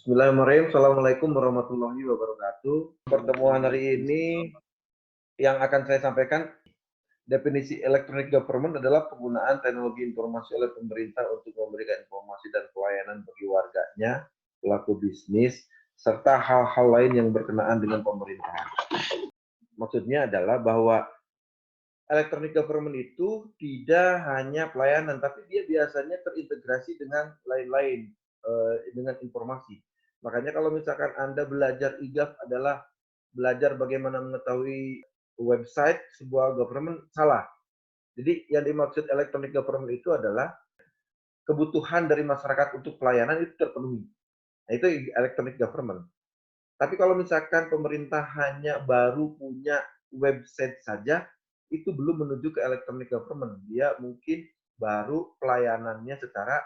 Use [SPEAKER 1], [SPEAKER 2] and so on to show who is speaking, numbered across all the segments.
[SPEAKER 1] Bismillahirrahmanirrahim. Assalamualaikum warahmatullahi wabarakatuh. Pertemuan hari ini yang akan saya sampaikan, definisi electronic government adalah penggunaan teknologi informasi oleh pemerintah untuk memberikan informasi dan pelayanan bagi warganya, pelaku bisnis, serta hal-hal lain yang berkenaan dengan pemerintahan. Maksudnya adalah bahwa electronic government itu tidak hanya pelayanan, tapi dia biasanya terintegrasi dengan lain-lain, dengan informasi. Makanya kalau misalkan Anda belajar IGAF adalah belajar bagaimana mengetahui website sebuah government, salah. Jadi yang dimaksud electronic government itu adalah kebutuhan dari masyarakat untuk pelayanan itu terpenuhi. Nah, itu electronic government. Tapi kalau misalkan pemerintah hanya baru punya website saja, itu belum menuju ke electronic government. Dia mungkin baru pelayanannya secara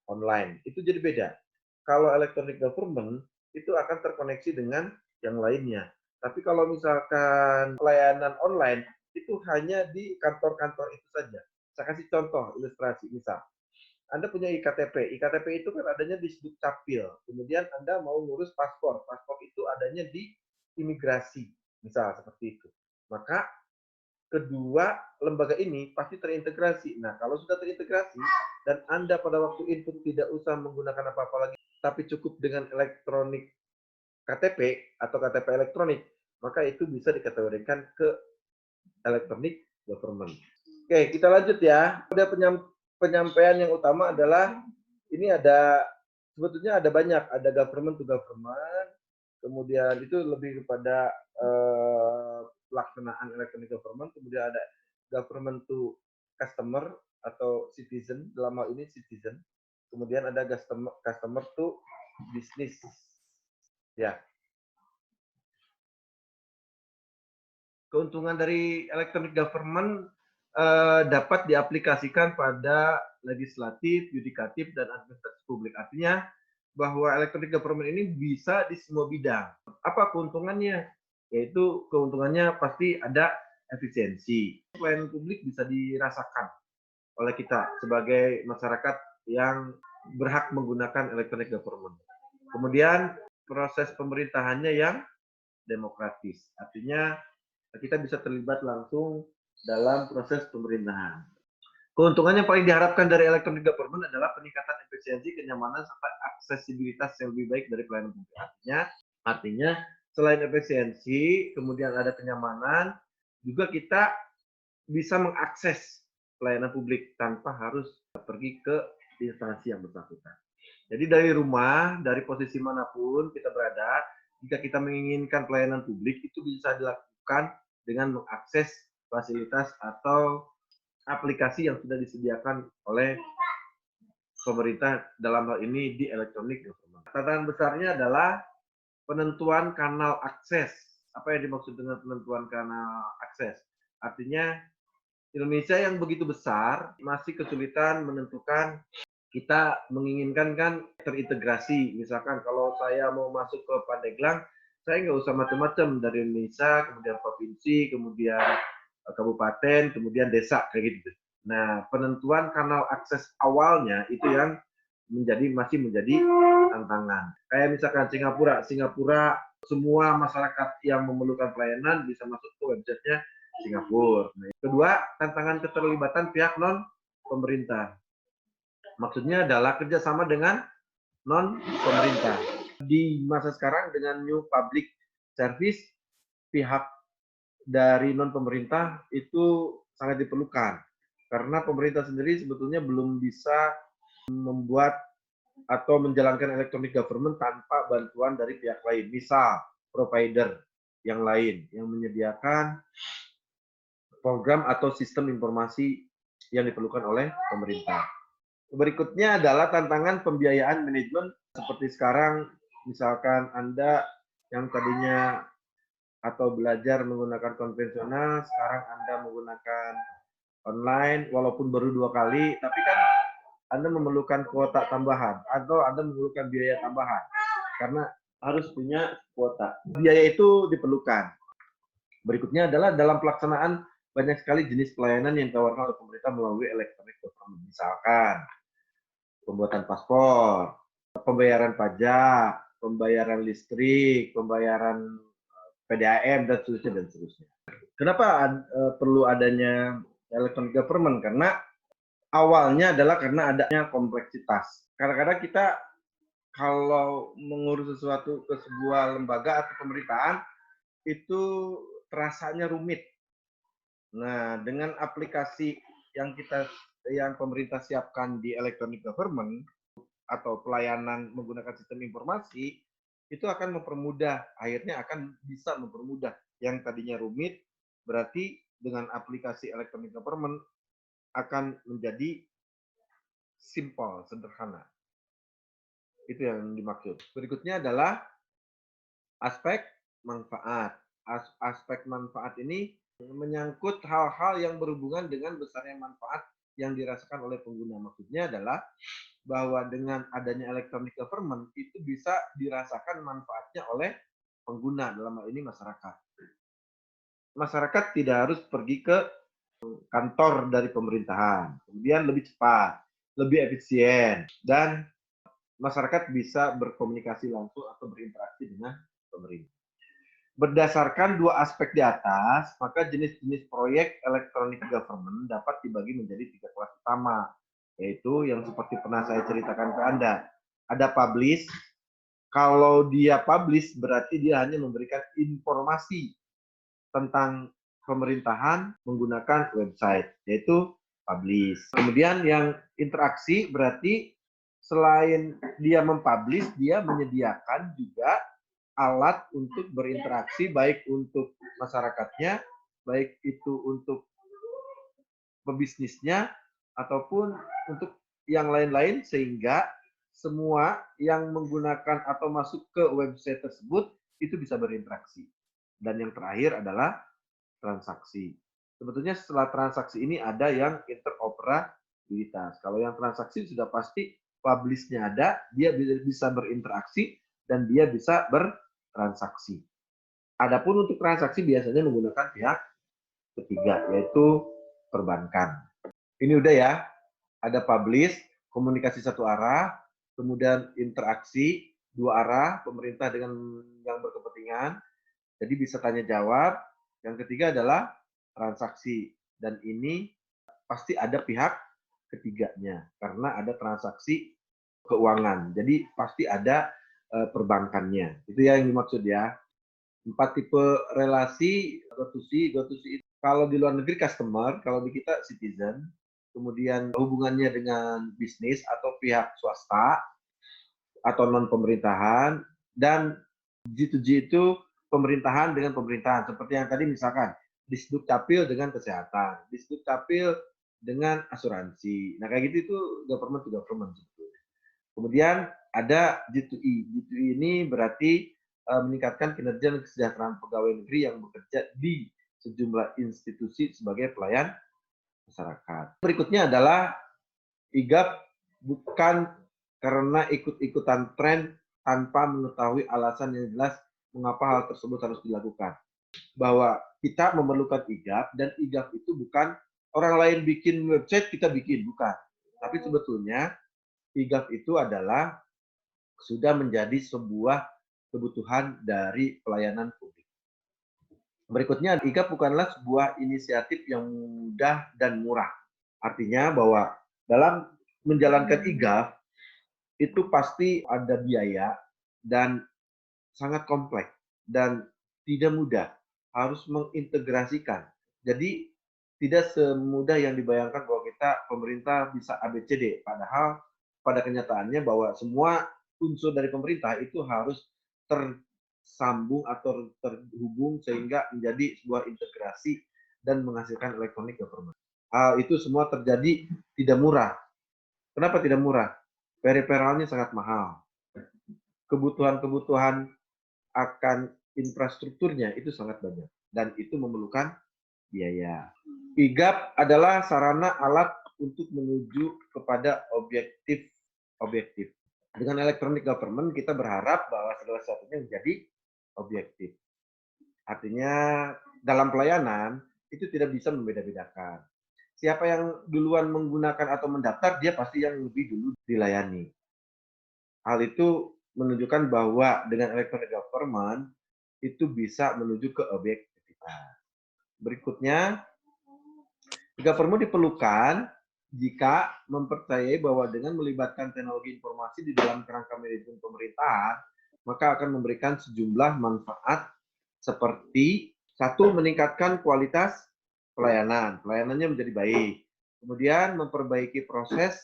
[SPEAKER 1] online. Itu jadi beda. Kalau electronic government itu akan terkoneksi dengan yang lainnya. Tapi kalau misalkan pelayanan online itu hanya di kantor-kantor itu saja. Saya kasih contoh ilustrasi, misal Anda punya IKTP. IKTP itu kan adanya di Dukcapil. Kemudian Anda mau ngurus paspor. Paspor itu adanya di imigrasi, misal seperti itu. Maka kedua lembaga ini pasti terintegrasi. Nah, kalau sudah terintegrasi dan Anda pada waktu input tidak usah menggunakan apa-apa lagi, tapi cukup dengan elektronik KTP atau KTP elektronik, maka itu bisa dikategorikan ke electronic government. Oke, kita lanjut ya. Ada penyampaian yang utama adalah ini ada sebetulnya ada banyak, ada government to government, kemudian itu lebih kepada pelaksanaan electronic government, kemudian ada government to customer atau citizen, dalam hal ini citizen, kemudian ada customer to business. Ya. Keuntungan dari electronic government dapat diaplikasikan pada legislatif, yudikatif, dan administrasi publik. Artinya bahwa electronic government ini bisa di semua bidang. Apa keuntungannya? Yaitu keuntungannya pasti ada efisiensi. Pelayanan publik bisa dirasakan oleh kita sebagai masyarakat yang berhak menggunakan electronic government. Kemudian proses pemerintahannya yang demokratis. Artinya kita bisa terlibat langsung dalam proses pemerintahan. Keuntungan yang paling diharapkan dari electronic government adalah peningkatan efisiensi, kenyamanan, serta aksesibilitas yang lebih baik dari pelayanan publik. Artinya selain efisiensi, kemudian ada kenyamanan, juga kita bisa mengakses pelayanan publik tanpa harus pergi ke instansi yang bersangkutan. Jadi dari rumah, dari posisi manapun kita berada, jika kita menginginkan pelayanan publik, itu bisa dilakukan dengan mengakses fasilitas atau aplikasi yang sudah disediakan oleh pemerintah, dalam hal ini di electronic government. Tantangan besarnya adalah penentuan kanal akses. Apa yang dimaksud dengan penentuan kanal akses? Artinya Indonesia yang begitu besar masih kesulitan menentukan. Kita menginginkan kan terintegrasi. Misalkan kalau saya mau masuk ke Pandeglang, saya nggak usah macam-macam dari Indonesia, kemudian provinsi, kemudian kabupaten, kemudian desa kayak gitu. Nah, penentuan kanal akses awalnya itu yang masih menjadi tantangan. Kayak misalkan Singapura semua masyarakat yang memerlukan pelayanan bisa masuk ke websitenya Singapura. Nah, kedua, tantangan keterlibatan pihak non pemerintah. Maksudnya adalah kerjasama dengan non-pemerintah. Di masa sekarang dengan new public service, pihak dari non-pemerintah itu sangat diperlukan. Karena pemerintah sendiri sebetulnya belum bisa membuat atau menjalankan electronic government tanpa bantuan dari pihak lain. Misal, provider yang lain yang menyediakan program atau sistem informasi yang diperlukan oleh pemerintah. Berikutnya adalah tantangan pembiayaan manajemen seperti sekarang, misalkan Anda yang tadinya atau belajar menggunakan konvensional, sekarang Anda menggunakan online, walaupun baru 2 kali, tapi kan Anda memerlukan kuota tambahan atau Anda memerlukan biaya tambahan karena harus punya kuota. Biaya itu diperlukan. Berikutnya adalah dalam pelaksanaan banyak sekali jenis pelayanan yang ditawarkan oleh pemerintah melalui electronic government. Misalkan pembuatan paspor, pembayaran pajak, pembayaran listrik, pembayaran PDAM dan seterusnya dan seterusnya. Kenapa perlu adanya electronic government? Karena awalnya adalah karena adanya kompleksitas. Kadang-kadang kita kalau mengurus sesuatu ke sebuah lembaga atau pemerintahan itu terasanya rumit. Nah, dengan aplikasi yang pemerintah siapkan di electronic government atau pelayanan menggunakan sistem informasi, itu akan mempermudah, akhirnya akan bisa mempermudah yang tadinya rumit, berarti dengan aplikasi electronic government akan menjadi simple, sederhana. Itu yang dimaksud. Berikutnya adalah aspek manfaat. Aspek manfaat ini menyangkut hal-hal yang berhubungan dengan besarnya manfaat yang dirasakan oleh pengguna. Maksudnya adalah bahwa dengan adanya electronic government itu bisa dirasakan manfaatnya oleh pengguna, dalam hal ini masyarakat. Masyarakat tidak harus pergi ke kantor dari pemerintahan, kemudian lebih cepat, lebih efisien, dan masyarakat bisa berkomunikasi langsung atau berinteraksi dengan pemerintah. Berdasarkan dua aspek di atas, maka jenis-jenis proyek electronic government dapat dibagi menjadi 3 kelas utama, yaitu yang seperti pernah saya ceritakan ke Anda. Ada publish, kalau dia publish berarti dia hanya memberikan informasi tentang pemerintahan menggunakan website, yaitu publish. Kemudian yang interaksi berarti selain dia mempublish, dia menyediakan juga alat untuk berinteraksi baik untuk masyarakatnya, baik itu untuk pebisnisnya, ataupun untuk yang lain-lain, sehingga semua yang menggunakan atau masuk ke website tersebut itu bisa berinteraksi. Dan yang terakhir adalah transaksi. Sebetulnya setelah transaksi ini ada yang interoperabilitas. Kalau yang transaksi sudah pasti publish-nya ada, dia bisa berinteraksi dan dia bisa bertransaksi. Adapun untuk transaksi biasanya menggunakan pihak ketiga, yaitu perbankan. Ini udah ya, ada publish, komunikasi satu arah, kemudian interaksi dua arah, pemerintah dengan yang berkepentingan, jadi bisa tanya jawab. Yang ketiga adalah transaksi, dan ini pasti ada pihak ketiganya karena ada transaksi keuangan. Jadi pasti ada perbankannya. Itu ya yang dimaksud ya. 4 tipe relasi go-to-see kalau di luar negeri customer, kalau di kita citizen, kemudian hubungannya dengan bisnis atau pihak swasta atau non pemerintahan, dan G2G itu pemerintahan dengan pemerintahan. Seperti yang tadi misalkan Disduk Capil dengan kesehatan, Disduk Capil dengan asuransi. Nah kayak gitu itu government to government. Kemudian ada G2E. G2E ini berarti meningkatkan kinerja dan kesejahteraan pegawai negeri yang bekerja di sejumlah institusi sebagai pelayan masyarakat. Berikutnya adalah IGAP bukan karena ikut-ikutan tren tanpa mengetahui alasan yang jelas mengapa hal tersebut harus dilakukan. Bahwa kita memerlukan IGAP, dan IGAP itu bukan orang lain bikin website, kita bikin, bukan. Tapi sebetulnya IGAP itu adalah sudah menjadi sebuah kebutuhan dari pelayanan publik. Berikutnya, IGAP bukanlah sebuah inisiatif yang mudah dan murah. Artinya bahwa dalam menjalankan IGAP, itu pasti ada biaya dan sangat kompleks dan tidak mudah. Harus mengintegrasikan. Jadi tidak semudah yang dibayangkan bahwa pemerintah bisa ABCD. Padahal pada kenyataannya bahwa semua unsur dari pemerintah itu harus tersambung atau terhubung sehingga menjadi sebuah integrasi dan menghasilkan electronic government. Hal itu semua terjadi tidak murah. Kenapa tidak murah? Periferalnya sangat mahal. Kebutuhan-kebutuhan akan infrastrukturnya itu sangat banyak dan itu memerlukan biaya. IGAP adalah sarana alat untuk menuju kepada objektif. Dengan electronic government kita berharap bahwa segala sesuatunya menjadi objektif. Artinya dalam pelayanan itu tidak bisa membeda-bedakan. Siapa yang duluan menggunakan atau mendaftar, dia pasti yang lebih dulu dilayani. Hal itu menunjukkan bahwa dengan electronic government itu bisa menuju ke objektivitas. Berikutnya, government diperlukan jika mempercayai bahwa dengan melibatkan teknologi informasi di dalam kerangka manajemen pemerintahan, maka akan memberikan sejumlah manfaat seperti satu, meningkatkan kualitas pelayanan, pelayanannya menjadi baik. Kemudian memperbaiki proses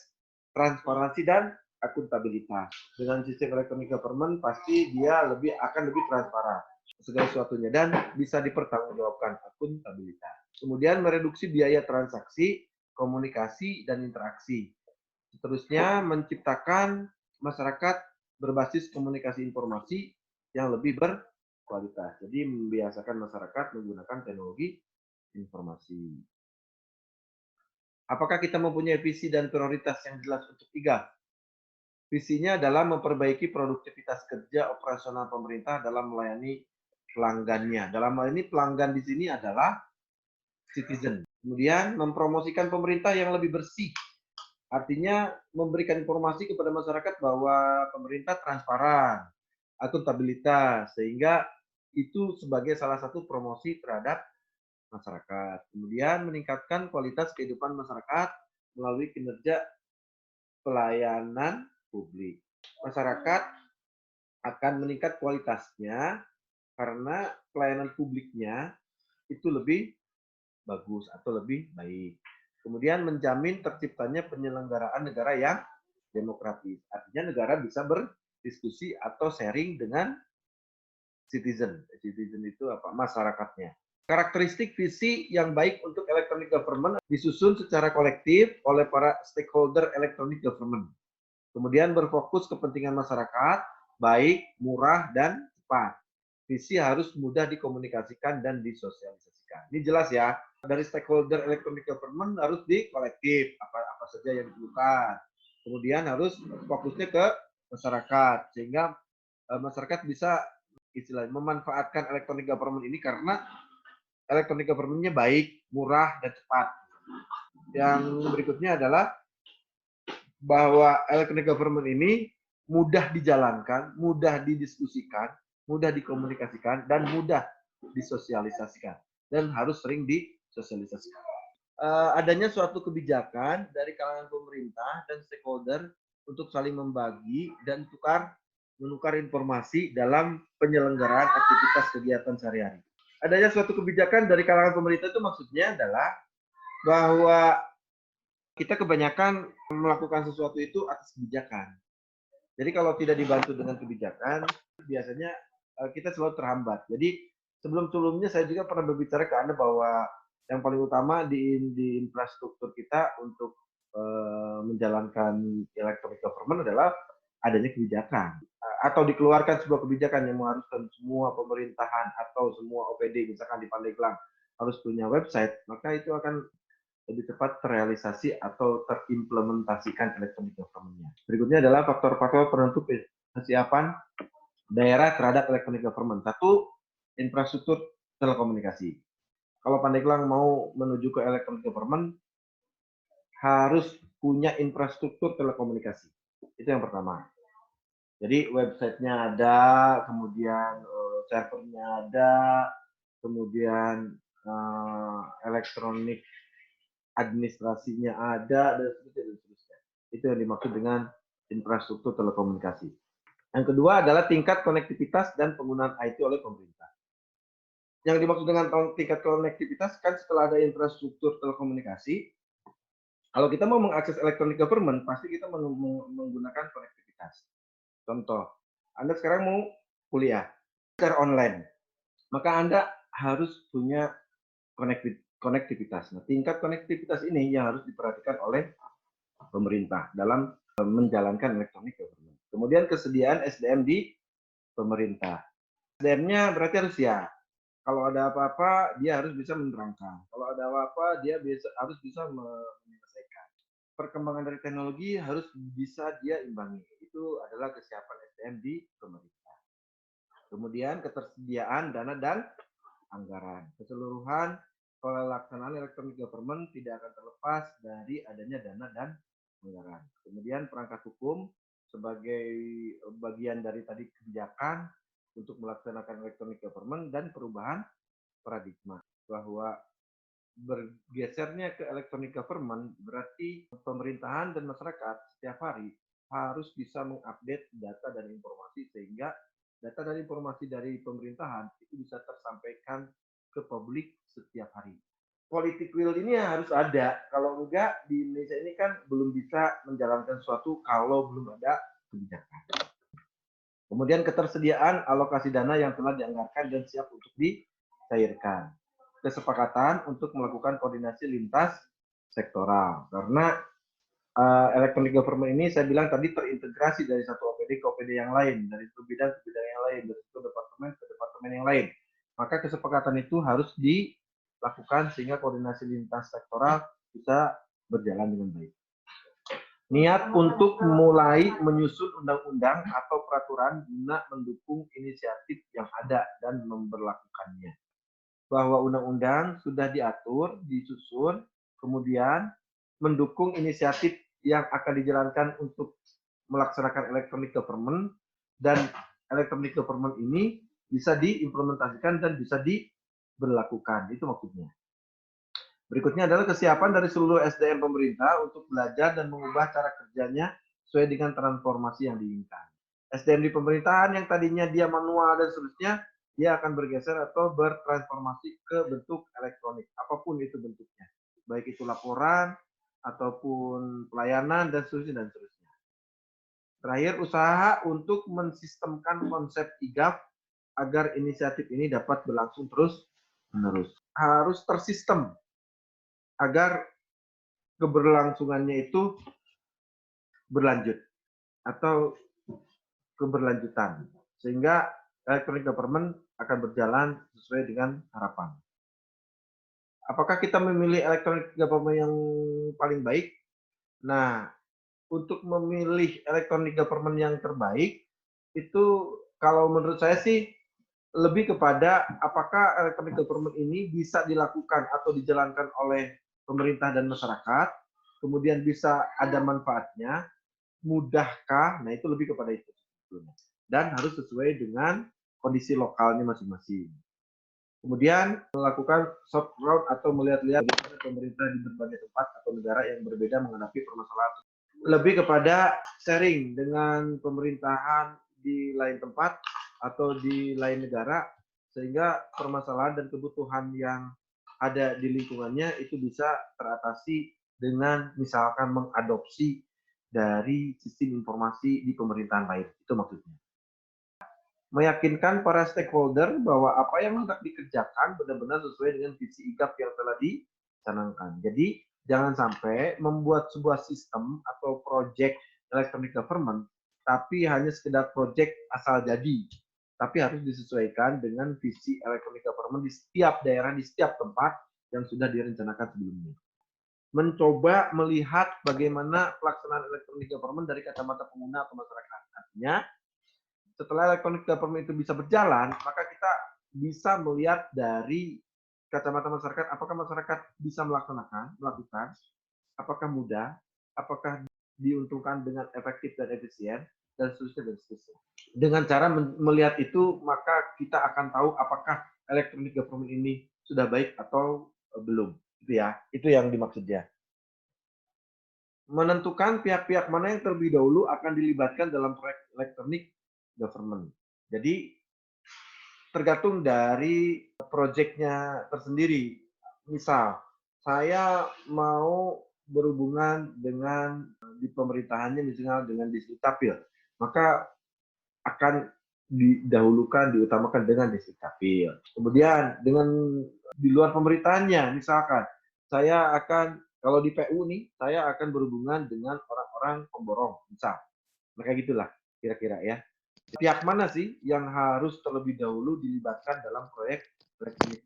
[SPEAKER 1] transparansi dan akuntabilitas. Dengan sistem electronic government pasti dia akan lebih transparan segala sesuatunya dan bisa dipertanggungjawabkan, akuntabilitas. Kemudian mereduksi biaya transaksi, komunikasi, dan interaksi. Seterusnya menciptakan masyarakat berbasis komunikasi informasi yang lebih berkualitas. Jadi membiasakan masyarakat menggunakan teknologi informasi. Apakah kita mempunyai visi dan prioritas yang jelas untuk 3? Visinya adalah memperbaiki produktivitas kerja operasional pemerintah dalam melayani pelanggannya. Dalam hal ini pelanggan di sini adalah citizen. Kemudian mempromosikan pemerintah yang lebih bersih. Artinya memberikan informasi kepada masyarakat bahwa pemerintah transparan, akuntabilitas, sehingga itu sebagai salah satu promosi terhadap masyarakat. Kemudian meningkatkan kualitas kehidupan masyarakat melalui kinerja pelayanan publik. Masyarakat akan meningkat kualitasnya karena pelayanan publiknya itu lebih bagus atau lebih baik. Kemudian menjamin terciptanya penyelenggaraan negara yang demokratis. Artinya negara bisa berdiskusi atau sharing dengan citizen. Citizen itu apa? Masyarakatnya. Karakteristik visi yang baik untuk electronic government disusun secara kolektif oleh para stakeholder electronic government. Kemudian berfokus kepentingan masyarakat, baik, murah, dan cepat. Visi harus mudah dikomunikasikan dan disosialisasikan. Ini jelas ya, dari stakeholder electronic government harus di kolektif, apa saja yang diperlukan. Kemudian harus fokusnya ke masyarakat, sehingga masyarakat bisa istilahnya memanfaatkan electronic government ini karena electronic government-nya baik, murah, dan cepat. Yang berikutnya adalah bahwa electronic government ini mudah dijalankan, mudah didiskusikan, mudah dikomunikasikan, dan mudah disosialisasikan. Dan harus sering disosialisasikan. Adanya suatu kebijakan dari kalangan pemerintah dan stakeholder untuk saling membagi dan menukar informasi dalam penyelenggaraan aktivitas kegiatan sehari-hari. Adanya suatu kebijakan dari kalangan pemerintah itu maksudnya adalah bahwa kita kebanyakan melakukan sesuatu itu atas kebijakan. Jadi kalau tidak dibantu dengan kebijakan, biasanya kita selalu terhambat. Jadi sebelum-sebelumnya saya juga pernah berbicara ke Anda bahwa yang paling utama di infrastruktur kita untuk menjalankan electronic government adalah adanya kebijakan. Atau dikeluarkan sebuah kebijakan yang mengharuskan semua pemerintahan atau semua OPD, misalkan di Pandeglang, harus punya website, maka itu akan lebih cepat terrealisasi atau terimplementasikan electronic government-nya. Berikutnya adalah faktor-faktor penentu kesiapan daerah terhadap electronic government. Satu, infrastruktur telekomunikasi. Kalau Pandeglang mau menuju ke electronic government, harus punya infrastruktur telekomunikasi. Itu yang pertama. Jadi websitenya ada, kemudian servernya ada, kemudian elektronik administrasinya ada, dan seterusnya. Itu yang dimaksud dengan infrastruktur telekomunikasi. Yang kedua adalah tingkat konektivitas dan penggunaan IT oleh pemerintah. Yang dimaksud dengan tingkat konektivitas kan setelah ada infrastruktur telekomunikasi, kalau kita mau mengakses electronic government, pasti kita menggunakan konektivitas. Contoh, Anda sekarang mau kuliah secara online, maka Anda harus punya konektivitas. Nah, tingkat konektivitas ini yang harus diperhatikan oleh pemerintah dalam menjalankan electronic government. Kemudian kesediaan SDM di pemerintah. SDM-nya berarti harus siap. Kalau ada apa-apa, dia harus bisa menerangkan. Kalau ada apa-apa, dia harus bisa menyelesaikan. Perkembangan dari teknologi harus bisa dia imbangi. Itu adalah kesiapan SDM di pemerintah. Kemudian ketersediaan dana dan anggaran. Keseluruhan pelaksanaan electronic government tidak akan terlepas dari adanya dana dan anggaran. Kemudian perangkat hukum, sebagai bagian dari tadi kebijakan untuk melaksanakan electronic government dan perubahan paradigma, bahwa bergesernya ke electronic government berarti pemerintahan dan masyarakat setiap hari harus bisa mengupdate data dan informasi, sehingga data dan informasi dari pemerintahan itu bisa tersampaikan ke publik setiap hari. Politik will ini harus ada. Kalau enggak, di Indonesia ini kan belum bisa menjalankan sesuatu kalau belum ada kebijakan. Kemudian ketersediaan alokasi dana yang telah dianggarkan dan siap untuk dicairkan. Kesepakatan untuk melakukan koordinasi lintas sektoral. Karena electronic government ini saya bilang tadi terintegrasi dari satu OPD ke OPD yang lain, dari satu bidang ke bidang yang lain, dari satu departemen ke departemen yang lain. Maka kesepakatan itu harus dilakukan sehingga koordinasi lintas sektoral bisa berjalan dengan baik. Niat untuk mulai menyusun undang-undang atau peraturan guna mendukung inisiatif yang ada dan memberlakukannya. Bahwa undang-undang sudah diatur, disusun, kemudian mendukung inisiatif yang akan dijalankan untuk melaksanakan electronic government, dan electronic government ini bisa diimplementasikan dan bisa diberlakukan. Itu maksudnya. Berikutnya adalah kesiapan dari seluruh SDM pemerintah untuk belajar dan mengubah cara kerjanya sesuai dengan transformasi yang diinginkan. SDM di pemerintahan yang tadinya dia manual dan seterusnya, dia akan bergeser atau bertransformasi ke bentuk elektronik, apapun itu bentuknya. Baik itu laporan, ataupun pelayanan, dan seterusnya, dan seterusnya. Terakhir, usaha untuk mensistemkan konsep IGAF agar inisiatif ini dapat berlangsung terus-menerus. Harus tersistem agar keberlangsungannya itu berlanjut atau keberlanjutan, sehingga electronic government akan berjalan sesuai dengan harapan. Apakah kita memilih electronic government yang paling baik? Nah, untuk memilih electronic government yang terbaik itu kalau menurut saya sih lebih kepada apakah electronic government ini bisa dilakukan atau dijalankan oleh pemerintah dan masyarakat, kemudian bisa ada manfaatnya, mudahkah? Nah, itu lebih kepada itu. Dan harus sesuai dengan kondisi lokalnya masing-masing. Kemudian melakukan soft ground atau melihat-lihat bagaimana pemerintah di berbagai tempat atau negara yang berbeda menghadapi permasalahan. Lebih kepada sharing dengan pemerintahan di lain tempat atau di lain negara, sehingga permasalahan dan kebutuhan yang ada di lingkungannya itu bisa teratasi dengan misalkan mengadopsi dari sistem informasi di pemerintahan lain. Itu maksudnya. Meyakinkan para stakeholder bahwa apa yang hendak dikerjakan benar-benar sesuai dengan visi IGAP yang telah dicanangkan. Jadi, jangan sampai membuat sebuah sistem atau project electronic government, tapi hanya sekedar project asal jadi. Tapi harus disesuaikan dengan visi electronic government di setiap daerah, di setiap tempat yang sudah direncanakan sebelumnya. Mencoba melihat bagaimana pelaksanaan electronic government dari kacamata pengguna atau masyarakat. Artinya, setelah electronic government itu bisa berjalan, maka kita bisa melihat dari kacamata masyarakat, apakah masyarakat bisa melakukan, apakah mudah, apakah diuntungkan dengan efektif dan efisien, dan seterusnya, dan seterusnya. Dengan cara melihat itu, maka kita akan tahu apakah electronic government ini sudah baik atau belum. Itu ya, itu yang dimaksudnya. Menentukan pihak-pihak mana yang terlebih dahulu akan dilibatkan dalam proyek electronic government. Jadi tergantung dari proyeknya tersendiri. Misal, saya mau berhubungan dengan di pemerintahannya misalnya dengan Distrik Capil, maka akan didahulukan, diutamakan dengan Distrik Capil. Kemudian dengan di luar pemerintahannya, misalkan saya akan kalau di PU nih, saya akan berhubungan dengan orang-orang pemborong, misal. Maka gitulah kira-kira ya. Pihak mana sih yang harus terlebih dahulu dilibatkan dalam proyek electronic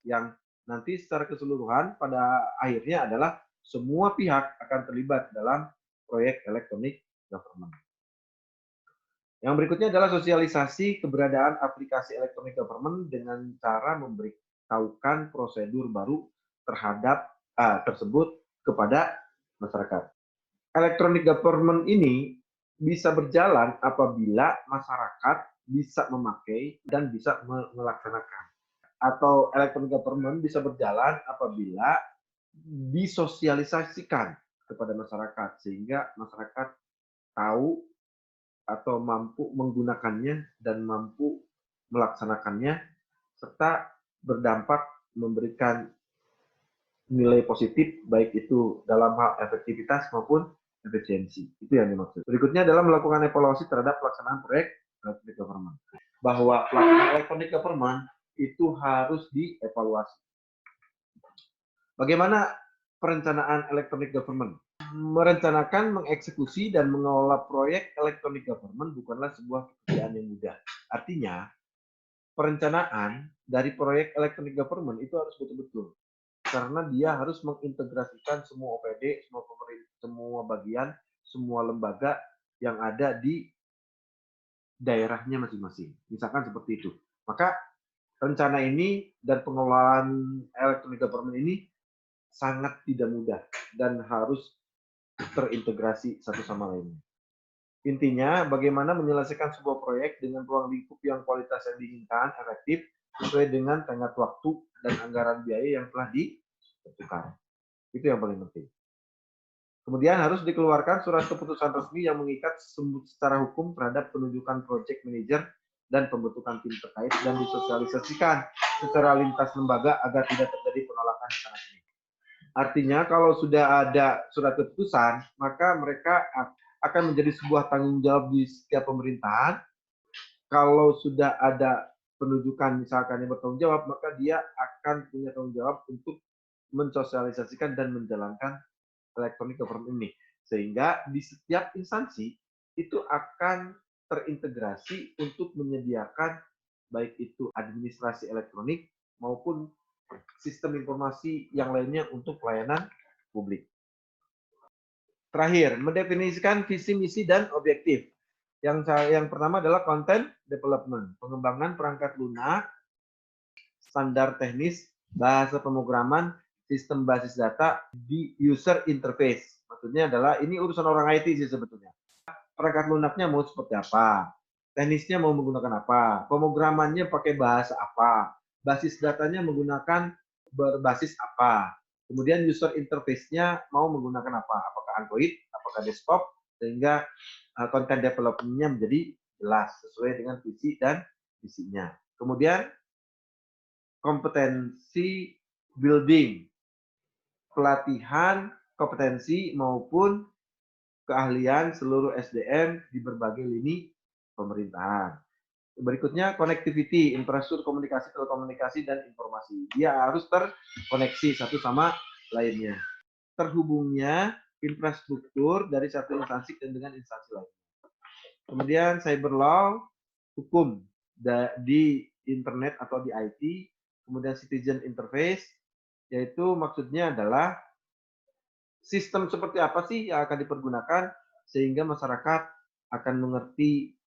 [SPEAKER 1] yang nanti secara keseluruhan pada akhirnya adalah semua pihak akan terlibat dalam proyek electronic government. Yang berikutnya adalah sosialisasi keberadaan aplikasi electronic government dengan cara memberitahukan prosedur baru terhadap tersebut kepada masyarakat. Electronic government ini bisa berjalan apabila masyarakat bisa memakai dan bisa melaksanakan. Atau electronic government bisa berjalan apabila disosialisasikan kepada masyarakat sehingga masyarakat tahu atau mampu menggunakannya dan mampu melaksanakannya serta berdampak memberikan nilai positif baik itu dalam hal efektivitas maupun efisiensi. Itu yang dimaksud. Berikutnya adalah melakukan evaluasi terhadap pelaksanaan proyek electronic government. Bahwa pelaksanaan electronic government itu harus dievaluasi. Bagaimana perencanaan electronic government? Merencanakan, mengeksekusi, dan mengelola proyek electronic government bukanlah sebuah pekerjaan yang mudah. Artinya, perencanaan dari proyek electronic government itu harus betul-betul. Karena dia harus mengintegrasikan semua OPD, semua pemerintah, semua bagian, semua lembaga yang ada di daerahnya masing-masing. Misalkan seperti itu. Maka rencana ini dan pengelolaan electronic government ini sangat tidak mudah dan harus terintegrasi satu sama lainnya. Intinya, bagaimana menyelesaikan sebuah proyek dengan ruang lingkup yang kualitas yang diinginkan, efektif, sesuai dengan tenggat waktu dan anggaran biaya yang telah ditentukan. Itu yang paling penting. Kemudian harus dikeluarkan surat keputusan resmi yang mengikat secara hukum terhadap penunjukan project manager dan pembentukan tim terkait dan disosialisasikan secara lintas lembaga agar tidak terjadi penolakan di sana sini. Artinya kalau sudah ada surat keputusan, maka mereka akan menjadi sebuah tanggung jawab di setiap pemerintahan. Kalau sudah ada penunjukan misalkan yang bertanggung jawab, maka dia akan punya tanggung jawab untuk mensosialisasikan dan menjalankan electronic government ini. Sehingga di setiap instansi itu akan terintegrasi untuk menyediakan baik itu administrasi elektronik maupun sistem informasi yang lainnya untuk pelayanan publik. Terakhir, mendefinisikan visi, misi, dan objektif. Yang pertama adalah content development, pengembangan perangkat lunak, standar teknis, bahasa pemrograman, sistem basis data di user interface. Maksudnya adalah ini urusan orang IT sih sebetulnya. Perangkat lunaknya mau seperti apa? Teknisnya mau menggunakan apa? Pemrogramannya pakai bahasa apa? Basis datanya menggunakan berbasis apa? Kemudian user interface-nya mau menggunakan apa? Apakah Android? Apakah desktop? Sehingga content development-nya menjadi jelas sesuai dengan visi dan visinya. Kemudian kompetensi building, pelatihan kompetensi maupun keahlian seluruh SDM di berbagai lini pemerintahan. Berikutnya connectivity, infrastruktur komunikasi, telekomunikasi, dan informasi. Dia harus terkoneksi satu sama lainnya. Terhubungnya infrastruktur dari satu instansi dengan instansi lain. Kemudian cyber law, hukum di internet atau di IT. Kemudian citizen interface, yaitu maksudnya adalah sistem seperti apa sih yang akan dipergunakan sehingga masyarakat akan mengerti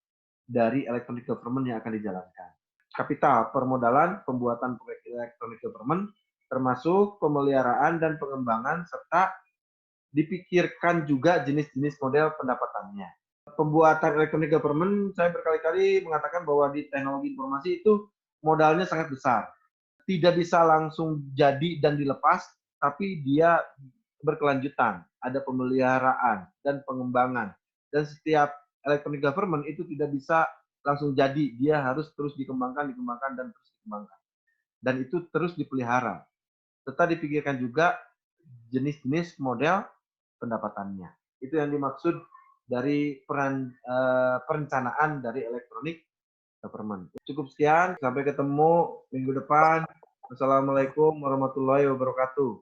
[SPEAKER 1] dari electronic government yang akan dijalankan. Kapital, permodalan, pembuatan proyek electronic government, termasuk pemeliharaan dan pengembangan, serta dipikirkan juga jenis-jenis model pendapatannya. Pembuatan electronic government, saya berkali-kali mengatakan bahwa di teknologi informasi itu modalnya sangat besar. Tidak bisa langsung jadi dan dilepas, tapi dia berkelanjutan. Ada pemeliharaan dan pengembangan. Dan setiap electronic government itu tidak bisa langsung jadi. Dia harus terus dikembangkan, dan terus dikembangkan. Dan itu terus dipelihara. Serta dipikirkan juga jenis-jenis model pendapatannya. Itu yang dimaksud dari perencanaan dari electronic government. Cukup sekian, sampai ketemu minggu depan. Wassalamualaikum warahmatullahi wabarakatuh.